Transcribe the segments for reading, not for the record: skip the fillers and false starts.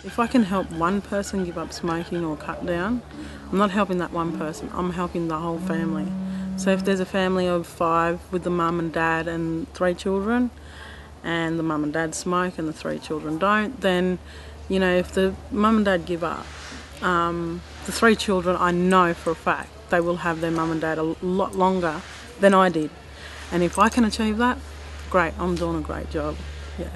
If I can help one person give up smoking or cut down, I'm not helping that one person, I'm helping the whole family. So if there's a family of 5 with the mum and dad and 3 children, and the mum and dad smoke and the 3 children don't, then, you know, if the mum and dad give up, the 3 children, I know for a fact, they will have their mum and dad a lot longer than I did. And if I can achieve that, great, I'm doing a great job, yeah.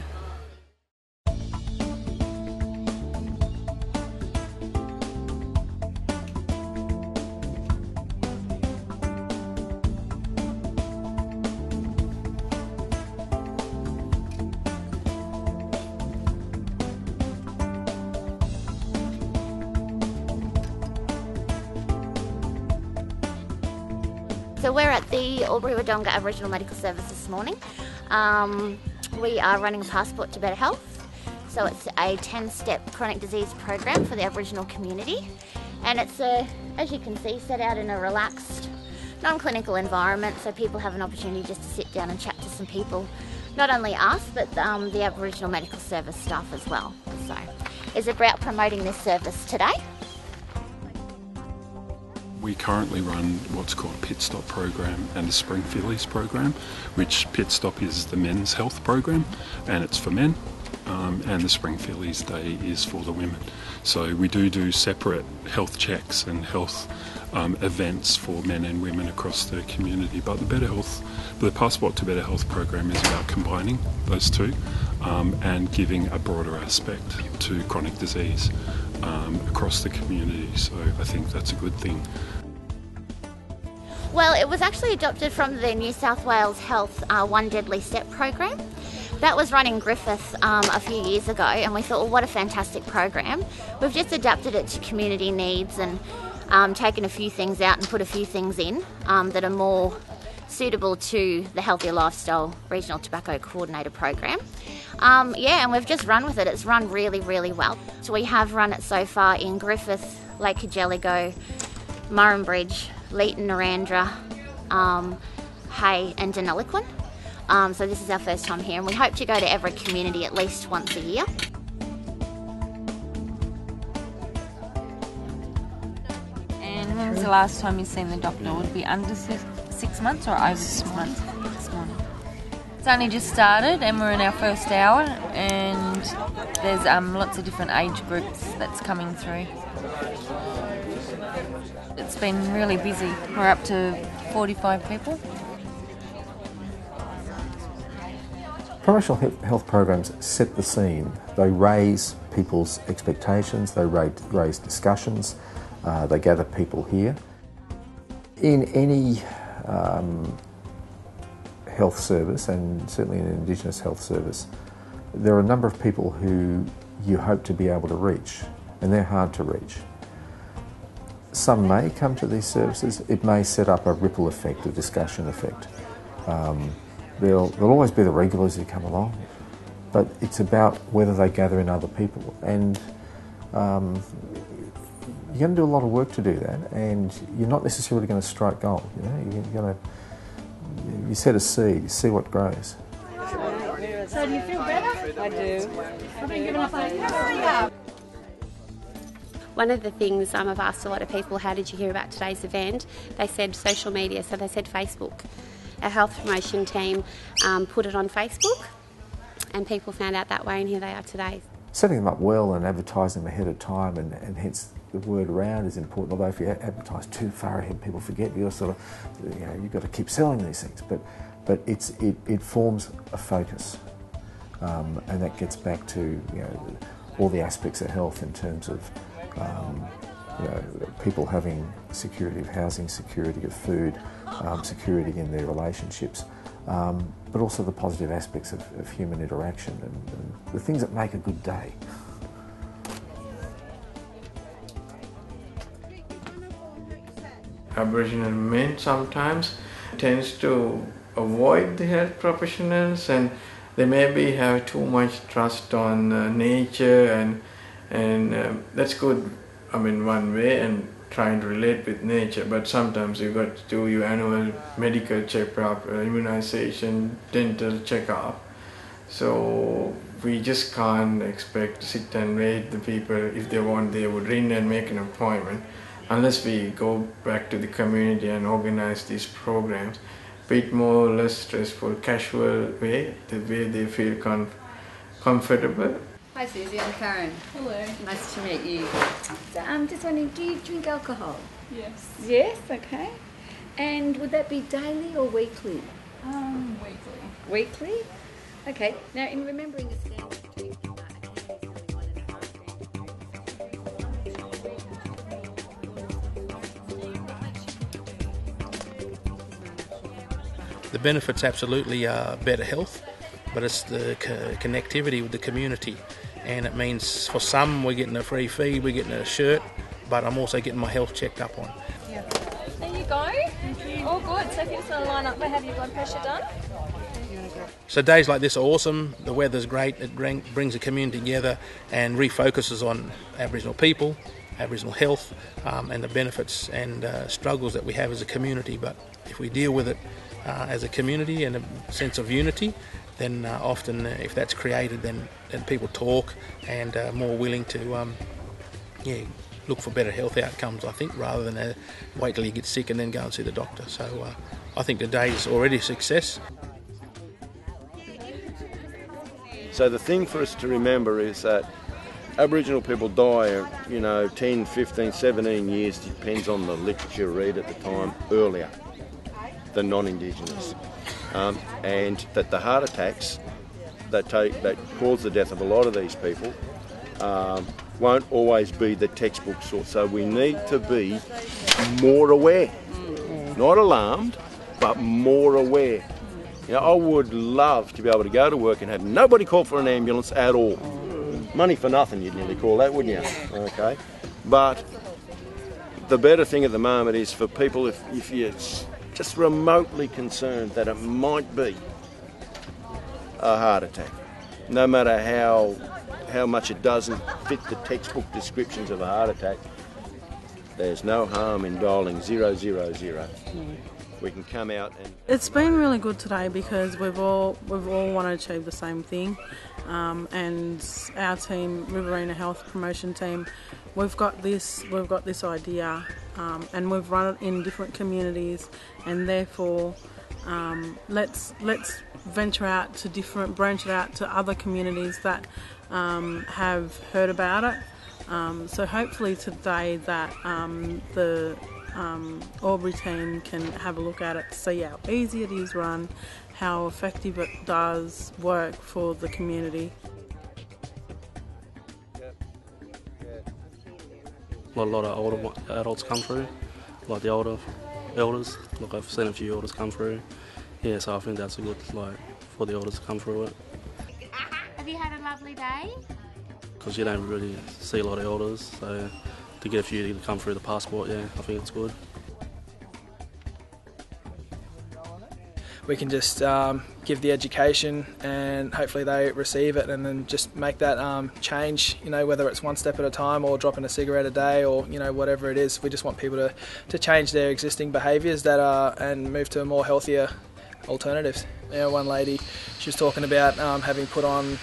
So we're at the Albury Wodonga Aboriginal Medical Service this morning. We are running a passport to better health. So it's a 10-step chronic disease program for the Aboriginal community. And it's, as you can see, set out in a relaxed, non-clinical environment, so people have an opportunity just to sit down and chat to some people. Not only us, but the Aboriginal Medical Service staff as well. So it's about promoting this service today. We currently run what's called a Pit Stop program and a Spring Fillies program, which Pit Stop is the men's health program and it's for men, and the Spring Fillies Day is for the women. So we do separate health checks and health events for men and women across the community, but the Passport to Better Health program is about combining those two and giving a broader aspect to chronic disease across the community, so I think that's a good thing. Well, it was actually adopted from the New South Wales Health One Deadly Step program. That was run in Griffith a few years ago, and we thought, well, what a fantastic program. We've just adapted it to community needs and taken a few things out and put a few things in that are more suitable to the Healthier Lifestyle Regional Tobacco Coordinator program. And we've just run with it. It's run really, really well. So we have run it so far in Griffith, Lake Kajeligo, Murrumbidgee, Leeton, Narrandera, Hay and Deniliquin. So this is our first time here, and we hope to go to every community at least once a year. And when was the last time you seen the doctor? Would it be under 6 months or over 6 months? This morning. It's only just started and we're in our first hour, and there's lots of different age groups that's coming through. It's been really busy. We're up to 45 people. Promotional health programs set the scene. They raise people's expectations, they raise discussions, they gather people here. In any health service, and certainly in an Indigenous health service, there are a number of people who you hope to be able to reach, and they're hard to reach. Some may come to these services. It may set up a ripple effect, a discussion effect. There'll always be the regulars who come along, but it's about whether they gather in other people. And you're going to do a lot of work to do that, and you're not necessarily going to strike gold. You know, you set a seed, you see what grows. So do you feel better? I do. I've been given up on. One of the things I've asked a lot of people, how did you hear about today's event? They said social media, so they said Facebook. Our health promotion team put it on Facebook, and people found out that way, and here they are today. Setting them up well and advertising them ahead of time, and hence the word around is important. Although if you advertise too far ahead, people forget. You've got to keep selling these things. But it forms a focus, and that gets back to all the aspects of health in terms of people having security of housing, security of food, security in their relationships, but also the positive aspects of human interaction and the things that make a good day. Aboriginal men sometimes tends to avoid the health professionals, and they maybe have too much trust on nature, and that's good, one way, and trying to relate with nature, but sometimes you got to do your annual medical checkup, immunization, dental checkup. So we just can't expect to sit and wait. The people, if they want, they would ring and make an appointment, unless we go back to the community and organize these programs, bit more or less stressful, casual way, the way they feel comfortable. Hi Susie, I'm Karen. Hello. Nice to meet you. So I'm just wondering, do you drink alcohol? Yes. Yes, okay. And would that be daily or weekly? Weekly. Weekly? Okay. Now in remembering the standards between The benefits absolutely are better health, but it's the connectivity with the community, and it means for some we're getting a free feed, we're getting a shirt, but I'm also getting my health checked up on. There you go. Thank you. All good. So if you just want to line up, we'll have your blood pressure done. So days like this are awesome, the weather's great, it brings the community together and refocuses on Aboriginal people, Aboriginal health, and the benefits and struggles that we have as a community. But if we deal with it as a community and a sense of unity, then often if that's created, then people talk and are more willing to look for better health outcomes, I think, rather than wait till you get sick and then go and see the doctor. So I think today is already a success. So the thing for us to remember is that Aboriginal people die, 10, 15, 17 years, depends on the literature read at the time, earlier than non-Indigenous. And that the heart attacks that cause the death of a lot of these people won't always be the textbook sort. So we need to be more aware, not alarmed, but more aware. I would love to be able to go to work and have nobody call for an ambulance at all. Money for nothing, you'd nearly call that, wouldn't you? Okay. But the better thing at the moment is for people, if you're just remotely concerned that it might be a heart attack, no matter how much it doesn't fit the textbook descriptions of a heart attack, there's no harm in dialing 000. We can come out and... It's been really good today because we've all want to achieve the same thing, and our team, Riverina Health Promotion Team, we've got this idea, and we've run it in different communities, and therefore let's venture out to branch it out to other communities that have heard about it. So hopefully today that the Albury team can have a look at it to see how easy it is run, how effective it does work for the community. A lot of older adults come through, like the older elders. Like I've seen a few elders come through. Yeah, so I think that's a good for the elders to come through it. Have you had a lovely day? Because you don't really see a lot of elders, so to get a few to come through the passport, yeah, I think it's good. We can just give the education and hopefully they receive it and then just make that change, whether it's one step at a time or dropping a cigarette a day or, whatever it is. We just want people to change their existing behaviours and move to more healthier alternatives. One lady, she was talking about having put on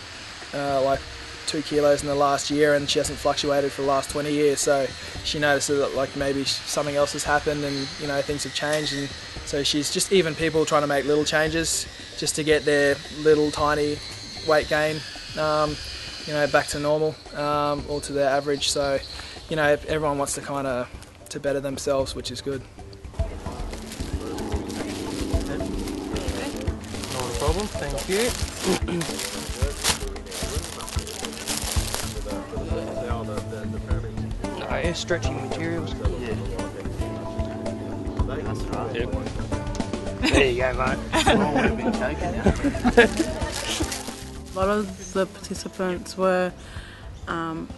2 kilos in the last year and she hasn't fluctuated for the last 20 years, so she notices that maybe something else has happened and things have changed, and so she's just even people trying to make little changes just to get their little tiny weight gain back to normal or to their average. So everyone wants to to better themselves, which is good. Not a problem, thank you. No, stretching materials. Yeah. That's right. Yep. There you go, mate. A lot of the participants were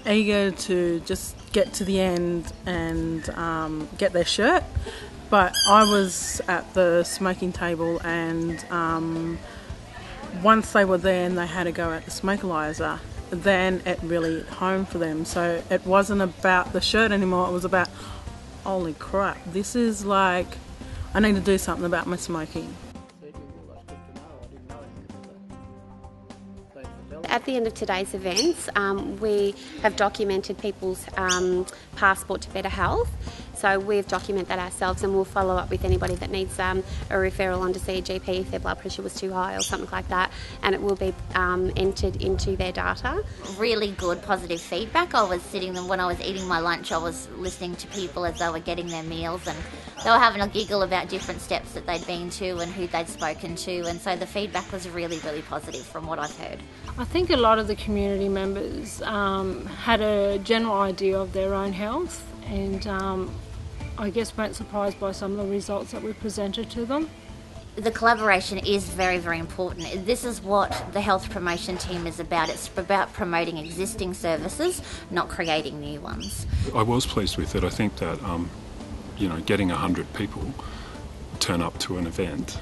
eager to just get to the end and get their shirt, but I was at the smoking table, and once they were there and they had to go at the smokealizer, then it really hit home for them. So it wasn't about the shirt anymore, it was about holy crap, this is like, I need to do something about my smoking. At the end of today's events, we have documented people's passport to better health. So we've documented that ourselves, and we'll follow up with anybody that needs a referral on to see a GP if their blood pressure was too high or something like that, and it will be entered into their data. Really good positive feedback. I was sitting when I was eating my lunch, I was listening to people as they were getting their meals, and they were having a giggle about different steps that they'd been to and who they'd spoken to, and so the feedback was really, really positive from what I've heard. I think a lot of the community members had a general idea of their own health, and I guess weren't surprised by some of the results that we presented to them. The collaboration is very, very important. This is what the health promotion team is about. It's about promoting existing services, not creating new ones. I was pleased with it. I think that getting 100 people turn up to an event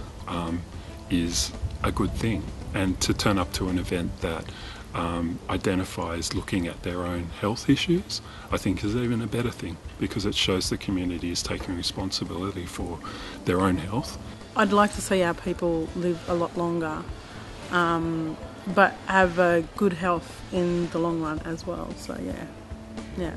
is a good thing, and to turn up to an event that identifies looking at their own health issues, I think is even a better thing, because it shows the community is taking responsibility for their own health. I'd like to see our people live a lot longer, but have a good health in the long run as well, so yeah.